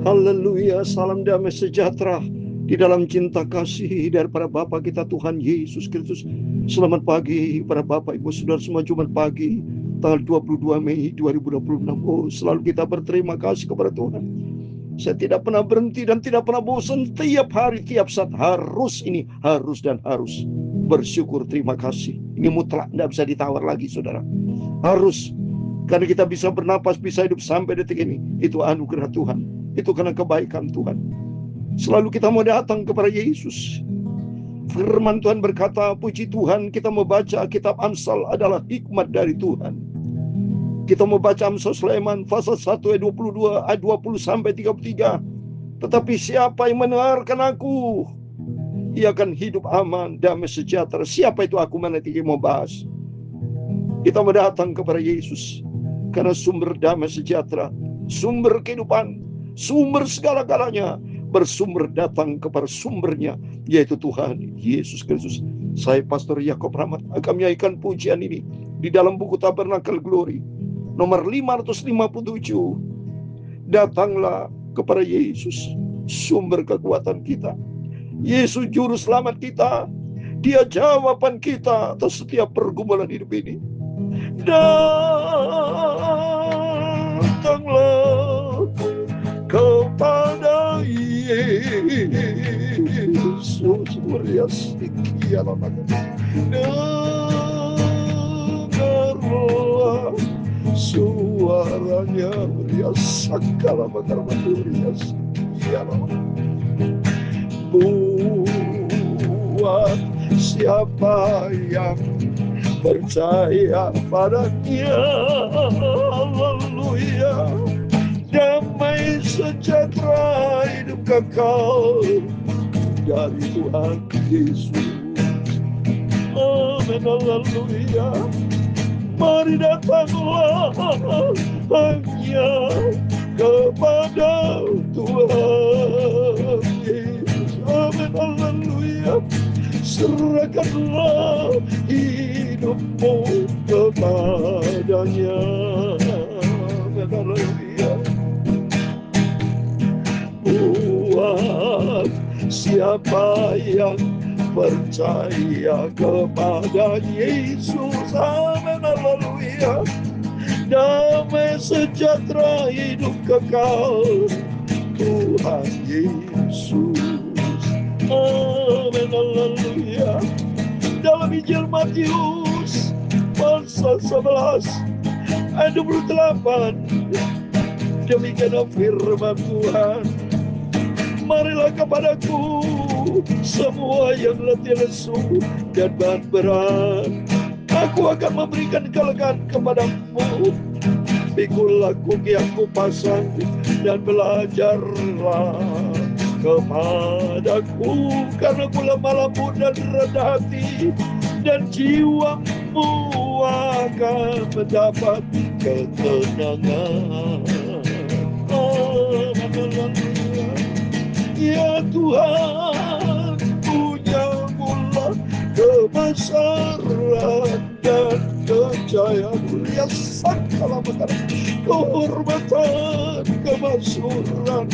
Haleluya, salam damai sejahtera di dalam cinta kasih daripada Bapa kita Tuhan Yesus Kristus. Selamat pagi para Bapak Ibu Saudara semua. Jumat pagi tanggal 22 Mei 2026. Oh, selalu kita berterima kasih kepada Tuhan. Saya tidak pernah berhenti dan tidak pernah bosan. Tiap hari, tiap saat harus bersyukur, terima kasih. Ini mutlak, tidak bisa ditawar lagi saudara. Harus, karena kita bisa bernapas, bisa hidup sampai detik ini. Itu anugerah Tuhan, itu karena kebaikan Tuhan. Selalu kita mau datang kepada Yesus. Firman Tuhan berkata, puji Tuhan, kita membaca kitab Amsal adalah hikmat dari Tuhan. Kita membaca Amsal Sulaiman pasal 1 ayat 22 ayat 20 sampai 33. Tetapi siapa yang mendengarkan aku, ia akan hidup aman, damai sejahtera. Siapa itu aku, mana kita mau bahas. Kita mau datang kepada Yesus karena sumber damai sejahtera, sumber kehidupan, sumber segala-galanya bersumber datang kepada sumbernya, yaitu Tuhan Yesus Kristus. Saya Pastor Yakob Rahmat akan menyanyikan pujian ini di dalam buku Tabernakel Glory nomor 557. Datanglah kepada Yesus, sumber kekuatan kita. Yesus juru selamat kita. Dia jawaban kita atas setiap pergumulan hidup ini. Datanglah kepada Yesus, dengarlah suaranya, buat siapa yang percaya padanya, haleluya, damai sejahtera hidup kekal dari Tuhan Yesus. Amin, haleluya. Mari datanglah hanya kepada Tuhan Yesus. Amin, haleluya. Serahkanlah hidupmu kepadanya. Amin, haleluya. Buat siapa yang percaya kepada Yesus, amin, haleluya, damai sejahtera hidup kekal Tuhan Yesus, amin, haleluya. Dalam Injil Matius pasal 11 ayat 28, demikian firman Tuhan, marilah kepadaku semua yang letih lesu dan beban berat, aku akan memberikan kelegaan kepadamu. Pikulah kuki yang kupasang dan belajarlah kepadaku, karena aku lemah lembut dan rendah hati, dan jiwamu akan mendapat ketenangan. Ya Tuhan, punyamulah kebesaran dan kejayaan, ya segala kehormatan, kemasyhuran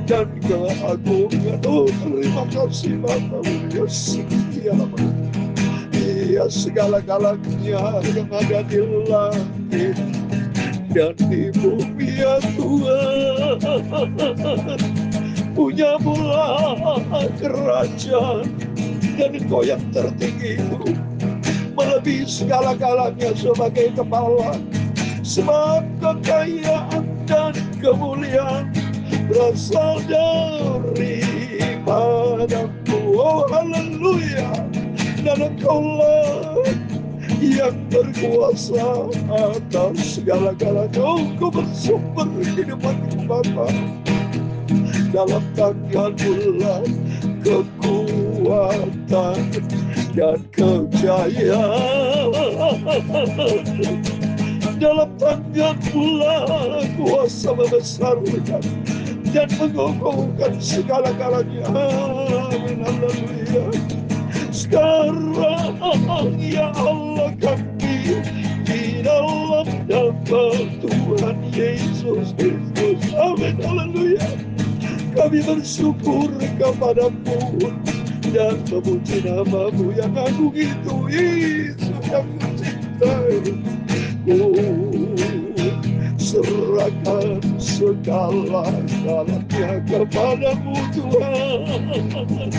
dan keagungan. Oh, terima kasih Bapa, ya segala-galanya yang ada di langit dan di bumi, ya Tuhan. Punya mula kerajaan, dan Engkau yang tertinggi itu melebihi segala-galanya sebagai kepala. Sebab kekayaan dan kemuliaan berasal dari padamu, oh haleluya. Dan Engkaulah yang berkuasa atas segala-galanya. Oh, Engkau bersumber kehidupanku Bapa. Dalam tangan bulan kekuatan dan kejayaan, dalam tangan bulan kuasa membesarkan dan mengokohkan segala-galanya. Amin, haleluya. Sekarang ya Allah kami di dalam nama Tuhan Yesus Kristus. Amin, haleluya. Kami bersyukur kepadamu dan memuji nama-Mu yang agung itu, Yesus yang mencintai. Serahkan segala-galanya kepadamu Tuhan.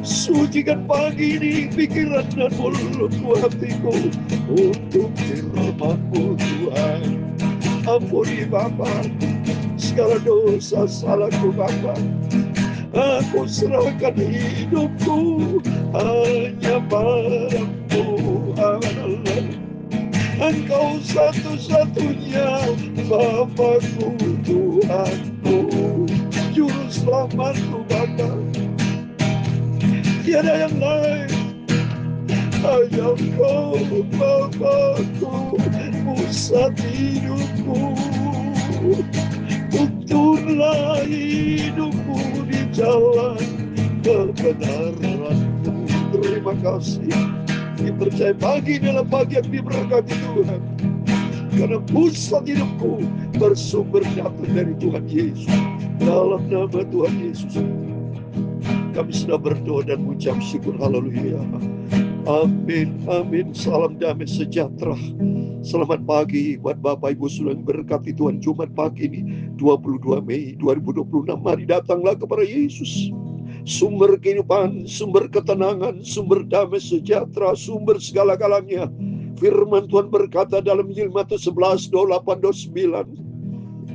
Sucikan pagi ini pikiran dan mulutku, hatiku untuk firman-Mu Tuhan. Ampuni Bapa segala dosa salahku Bapa. Aku serahkan hidupku hanya padamu Allah. Engkau satu-satunya Bapakku, Tuhanku, Juru Selamatku Bapa. Tiada yang lain, hanya Engkau Bapakku, pusat hidupku. Tuntunlah hidupku di jalan kebenaran-Mu. Terima kasih. Dipercaya pagi dalam pagi yang diberkati Tuhan, karena pusat hidupku bersumber datang dari Tuhan Yesus. Dalam nama Tuhan Yesus kami sudah berdoa dan mengucap syukur. Haleluya. Amin, amin. Salam damai sejahtera. Selamat pagi buat Bapak Ibu sudah diberkati Tuhan. Jumat pagi ini 22 Mei 2026. Mari datanglah kepada Yesus, sumber kehidupan, sumber ketenangan, sumber damai sejahtera, sumber segala-galanya. Firman Tuhan berkata dalam Injil Matius 11:28-29,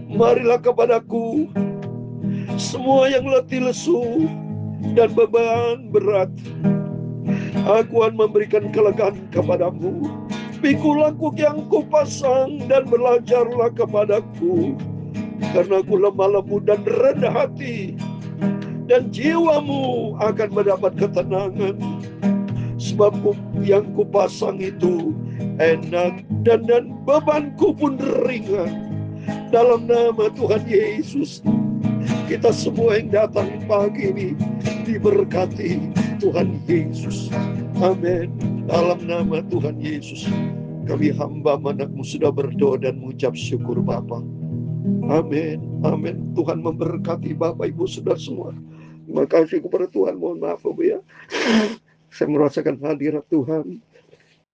marilah kepadaku semua yang letih lesu dan beban berat, aku akan memberikan kelegaan kepadamu. Pikulah yang kupasang dan belajarlah kepadaku, karena aku lemah lembut dan rendah hati, dan jiwamu akan mendapat ketenangan. Sebab yang kupasang itu enak dan bebanku pun ringan. Dalam nama Tuhan Yesus, kita semua yang datang pagi ini diberkati Tuhan Yesus. Amin. Dalam nama Tuhan Yesus, kami hamba anak-Mu sudah berdoa dan mengucap syukur Bapa. Amin, amin. Tuhan memberkati Bapak Ibu Saudara semua. Terima kasih kepada Tuhan. Mohon maaf Bapak ya, saya merasakan hadirat Tuhan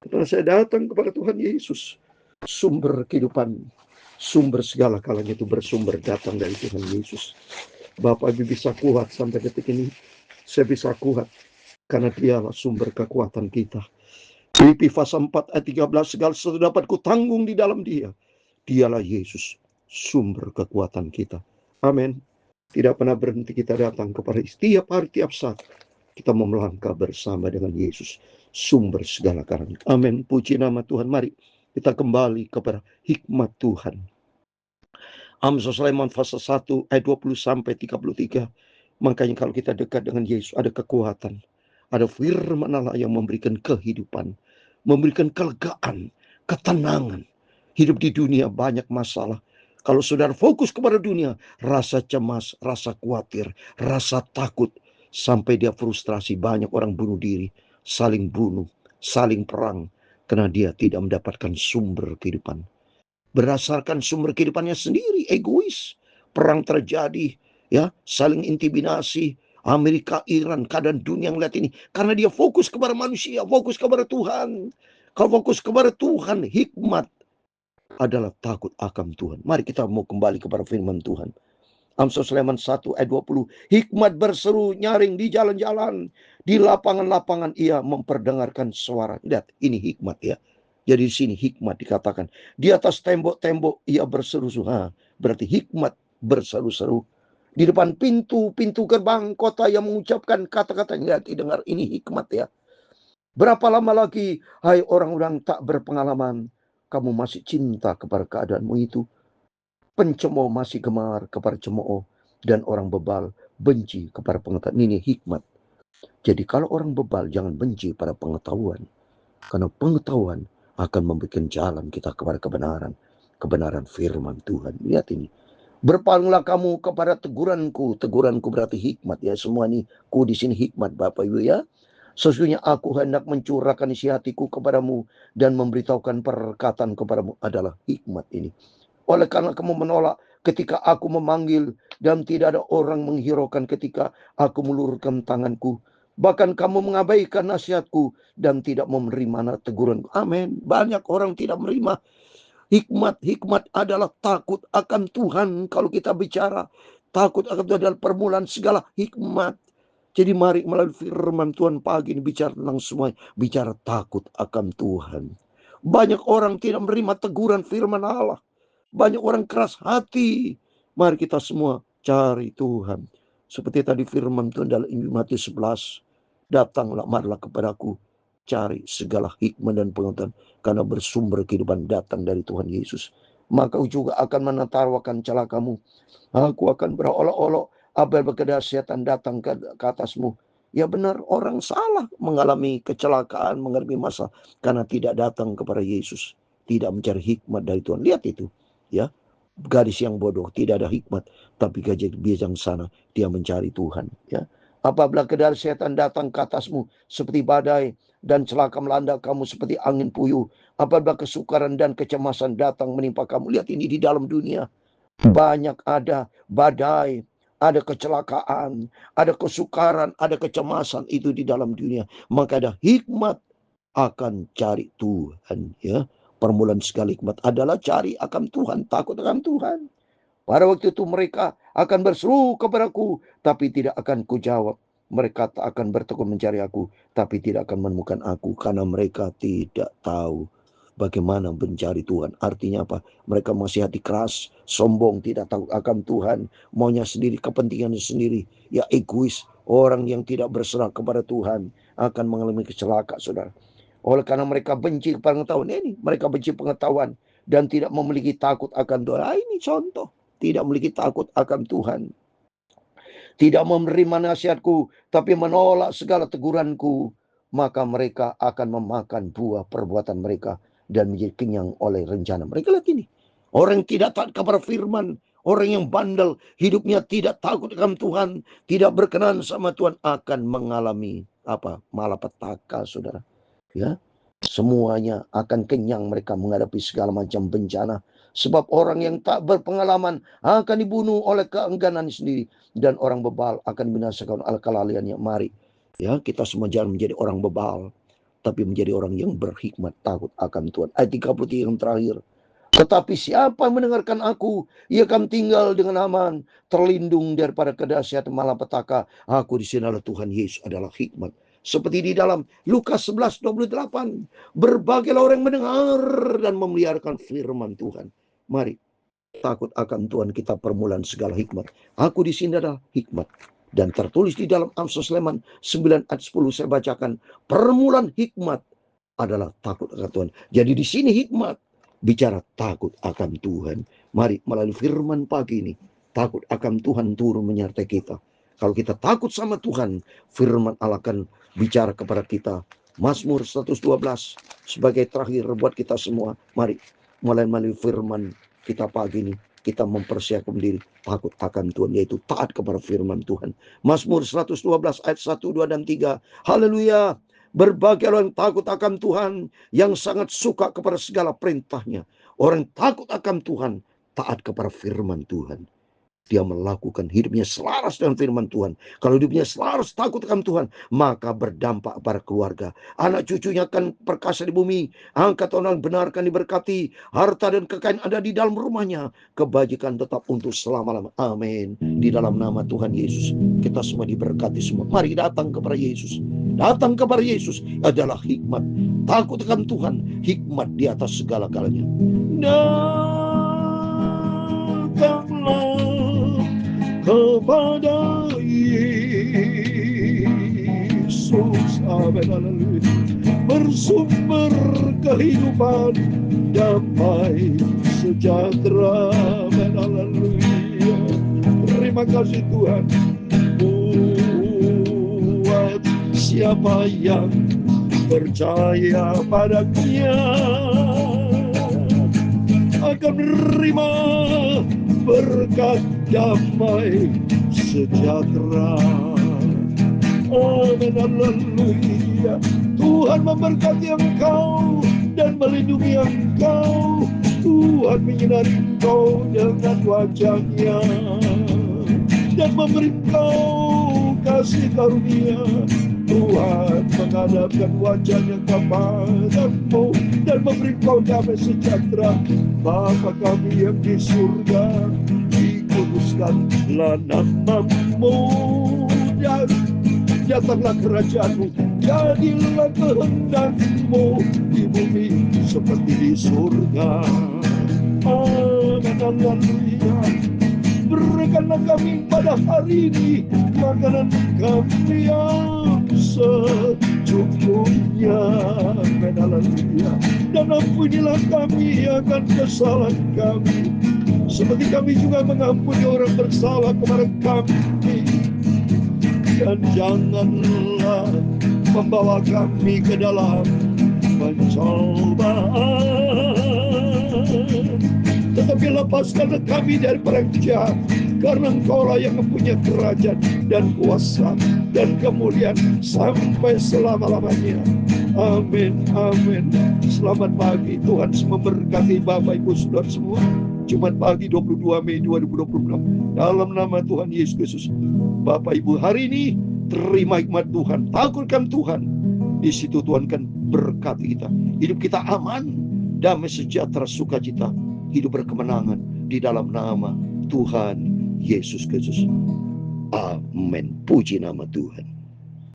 karena saya datang kepada Tuhan Yesus, sumber kehidupan, sumber segala kalanya itu bersumber datang dari Tuhan Yesus. Bapak Ibu bisa kuat sampai detik ini. Saya bisa kuat karena Dialah sumber kekuatan kita. Filipi pasal 4 ayat 13, segala sesuatu dapat kutanggung di dalam Dia. Dialah Yesus, sumber kekuatan kita. Amin. Tidak pernah berhenti kita datang kepada setiap hari, tiap saat. Kita mau melangkah bersama dengan Yesus, sumber segala karunia. Amin. Puji nama Tuhan. Mari kita kembali kepada hikmat Tuhan. Amsal Sulaiman pasal 1 ayat 20-33. Makanya kalau kita dekat dengan Yesus, ada kekuatan. Ada firman Allah yang memberikan kehidupan, memberikan kelegaan, ketenangan. Hidup di dunia banyak masalah. Kalau saudara fokus kepada dunia, rasa cemas, rasa khawatir, rasa takut, sampai dia frustrasi. Banyak orang bunuh diri, saling bunuh, saling perang, karena dia tidak mendapatkan sumber kehidupan. Berdasarkan sumber kehidupannya sendiri, egois. Perang terjadi, ya, saling intimidasi. Amerika, Iran, keadaan dunia yang lihat ini. Karena dia fokus kepada manusia, fokus kepada Tuhan. Kalau fokus kepada Tuhan, hikmat adalah takut akan Tuhan. Mari kita mau kembali kepada firman Tuhan. Amsal Sulaiman 1 ayat 20. Hikmat berseru nyaring di jalan-jalan. Di lapangan-lapangan ia memperdengarkan suara. Lihat, ini hikmat ya. Jadi di sini hikmat dikatakan. Di atas tembok-tembok ia berseru-seru. Berarti hikmat berseru-seru. Di depan pintu gerbang kota yang mengucapkan kata-kata. Lihat, dengar, ini hikmat ya. Berapa lama lagi, hai orang-orang tak berpengalaman, kamu masih cinta kepada keadaanmu itu. Pencemooh masih gemar kepada cemooh, dan orang bebal benci kepada pengetahuan. Ini hikmat. Jadi kalau orang bebal jangan benci pada pengetahuan, karena pengetahuan akan memberikan jalan kita kepada kebenaran, kebenaran firman Tuhan. Lihat ini. Berpalinglah kamu kepada teguranku. Teguranku berarti hikmat ya. Semua ini ku di sini hikmat Bapak Ibu ya. Sesungguhnya aku hendak mencurahkan isi hatiku kepadamu dan memberitahukan perkataan kepadamu adalah hikmat ini. Oleh karena kamu menolak ketika aku memanggil, dan tidak ada orang menghiraukan ketika aku meluruskan tanganku. Bahkan kamu mengabaikan nasihatku dan tidak menerima teguranku. Amin. Banyak orang tidak menerima hikmat. Hikmat adalah takut akan Tuhan. Kalau kita bicara takut akan Tuhan adalah permulaan segala hikmat. Jadi mari melalui firman Tuhan pagi ini bicara tentang semua. Bicara takut akan Tuhan. Banyak orang tidak menerima teguran firman Allah. Banyak orang keras hati. Mari kita semua cari Tuhan. Seperti tadi firman Tuhan dalam Injil Matius 11. Datanglah, marilah kepadaku. Cari segala hikmat dan pengetahuan. Karena bersumber kehidupan datang dari Tuhan Yesus. Maka juga akan menertawakan celakamu. Aku akan berolok-olok apabila kedahsyatan datang ke atasmu. Ya benar, orang salah mengalami kecelakaan, mengalami masalah. Karena tidak datang kepada Yesus. Tidak mencari hikmat dari Tuhan. Lihat itu. Ya, gadis yang bodoh tidak ada hikmat, tapi gadis bijaksana dia mencari Tuhan. Ya, apabila kedahsyatan datang ke atasmu seperti badai dan celaka melanda kamu seperti angin puyuh, apabila kesukaran dan kecemasan datang menimpa kamu. Lihat ini di dalam dunia banyak ada badai, ada kecelakaan, ada kesukaran, ada kecemasan itu di dalam dunia. Maka ada hikmat akan cari Tuhan. Ya, permulaan segala hikmat adalah cari akan Tuhan, takut akan Tuhan. Pada waktu itu mereka akan berseru kepadaku, tapi tidak akan kujawab. Mereka tak akan bertekun mencari aku, tapi tidak akan menemukan aku, karena mereka tidak tahu bagaimana mencari Tuhan. Artinya apa? Mereka masih hati keras, sombong, tidak tahu akan Tuhan, maunya sendiri, kepentingannya sendiri. Ya egois, orang yang tidak berserah kepada Tuhan akan mengalami kecelakaan, saudara. Oleh karena mereka benci pengetahuan ini, mereka benci pengetahuan dan tidak memiliki takut akan Tuhan. Ini contoh, tidak memiliki takut akan Tuhan. Tidak menerima nasihatku, tapi menolak segala teguranku. Maka mereka akan memakan buah perbuatan mereka dan menjadi kenyang oleh rencana mereka. Lihat ini. Orang yang tidak taat kepada firman, orang yang bandel, hidupnya tidak takut akan Tuhan, tidak berkenan sama Tuhan, akan mengalami malapetaka, saudara. Ya, semuanya akan kenyang mereka menghadapi segala macam bencana. Sebab orang yang tak berpengalaman akan dibunuh oleh keengganan sendiri. Dan orang bebal akan dibinasakan oleh kelalaiannya. Mari, ya, kita semua jangan menjadi orang bebal, tapi menjadi orang yang berhikmat, takut akan Tuhan. Ayat 33 yang terakhir. Tetapi siapa yang mendengarkan aku, ia akan tinggal dengan aman, terlindung daripada kedahsyatan malapetaka. Aku di sini adalah Tuhan Yesus, adalah hikmat. Seperti di dalam Lukas 11:28. Berbagai orang yang mendengar dan memeliharakan firman Tuhan. Mari, takut akan Tuhan, kita permulaan segala hikmat. Aku di sini adalah hikmat. Dan tertulis di dalam Amsal Sleman 9 ayat 10 saya bacakan. Permulaan hikmat adalah takut akan Tuhan. Jadi di sini hikmat bicara takut akan Tuhan. Mari melalui firman pagi ini, takut akan Tuhan turun menyertai kita. Kalau kita takut sama Tuhan, firman Allah akan bicara kepada kita. Mazmur 112 sebagai terakhir buat kita semua. Mari melalui firman kita pagi ini, kita mempersiapkan diri takut akan Tuhan, yaitu taat kepada firman Tuhan. Mazmur 112 ayat 1, 2, dan 3. Haleluya. Berbagai orang takut akan Tuhan, yang sangat suka kepada segala perintahnya. Orang takut akan Tuhan, taat kepada firman Tuhan. Dia melakukan hidupnya selaras dengan firman Tuhan. Kalau hidupnya selaras takut akan Tuhan, maka berdampak pada keluarga. Anak cucunya akan perkasa di bumi. Angkat orang benar akan diberkati. Harta dan kekayaan ada di dalam rumahnya. Kebajikan tetap untuk selama-lamanya. Amin. Di dalam nama Tuhan Yesus, kita semua diberkati semua. Mari datang kepada Yesus. Datang kepada Yesus adalah hikmat. Takut akan Tuhan, hikmat di atas segala-galanya. Datanglah kepada Yesus, amin, bersumber kehidupan, damai sejahtera, amin, haleluya. Terima kasih Tuhan. Buat siapa yang percaya padanya akan menerima berkat damai sejahtera. Amin, haleluya. Tuhan memberkati engkau dan melindungi engkau. Tuhan menyinari engkau dengan wajah-Nya dan memberi engkau kasih karunia. Tuhan menghadapkan wajah-Nya kepadamu dan memberi engkau damai sejahtera. Bapa kami yang di surga, dikuduskanlah nama-Mu, dan datanglah kerajaan-Mu, jadilah kehendak-Mu di bumi seperti di surga. Amin, haleluya. Berikanlah kami pada hari ini makanan kami yang secukupnya. Amin, haleluya. Dan ampunilah kami akan kesalahan kami, seperti kami juga mengampuni orang bersalah kepada kami. Dan janganlah membawa kami ke dalam pencobaan, tetapi lepaskanlah kami dari perang jahat, karena Engkaulah yang mempunyai kerajaan dan kuasa dan kemuliaan sampai selama-lamanya. Amin, amin. Selamat pagi, Tuhan memberkati Bapak Ibu Saudara semua. Jumat pagi 22 Mei 2026, dalam nama Tuhan Yesus Kristus. Bapak Ibu, hari ini terima hikmat Tuhan, takutkan Tuhan. Di situ Tuhan kan berkati kita. Hidup kita aman, damai sejahtera, sukacita, hidup berkemenangan di dalam nama Tuhan Yesus Kristus. Amin. Puji nama Tuhan.